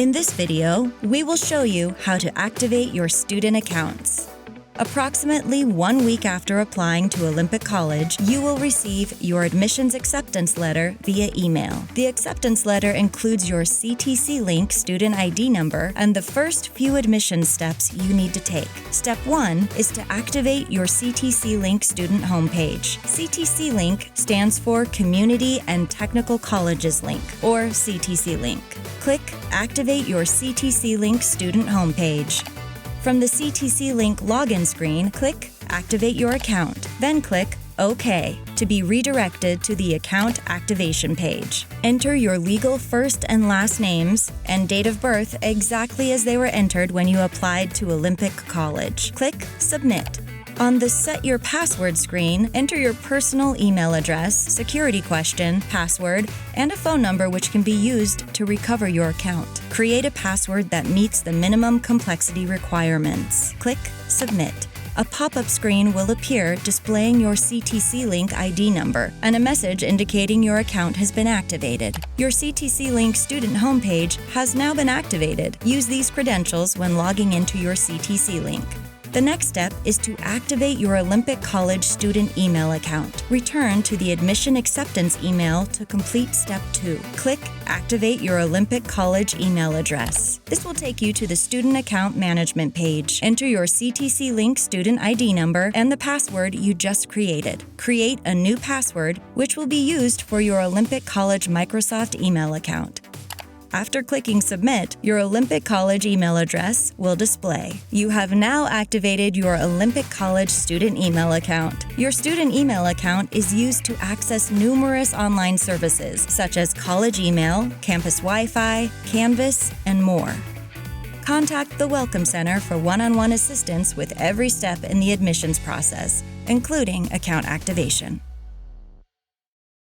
In this video, we will show you how to activate your student accounts. Approximately 1 week after applying to Olympic College, you will receive your admissions acceptance letter via email. The acceptance letter includes your CTC Link student ID number and the first few admissions steps you need to take. Step 1 is to activate your CTC Link student homepage. CTC Link stands for Community and Technical Colleges Link, or CTC Link. Click Activate your CTC Link student homepage. From the CTC Link login screen, click Activate your account, then click OK to be redirected to the account activation page. Enter your legal first and last names and date of birth exactly as they were entered when you applied to Olympic College. Click Submit. On the Set Your Password screen, enter your personal email address, security question, password, and a phone number which can be used to recover your account. Create a password that meets the minimum complexity requirements. Click Submit. A pop-up screen will appear displaying your CTC Link ID number and a message indicating your account has been activated. Your CTC Link student homepage has now been activated. Use these credentials when logging into your CTC Link. The next step is to activate your Olympic College student email account. Return to the admission acceptance email to complete step 2. Click Activate your Olympic College email address. This will take you to the student account management page. Enter your CTC Link student ID number and the password you just created. Create a new password, which will be used for your Olympic College Microsoft email account. After clicking Submit, your Olympic College email address will display. You have now activated your Olympic College student email account. Your student email account is used to access numerous online services, such as college email, campus Wi-Fi, Canvas, and more. Contact the Welcome Center for one-on-one assistance with every step in the admissions process, including account activation.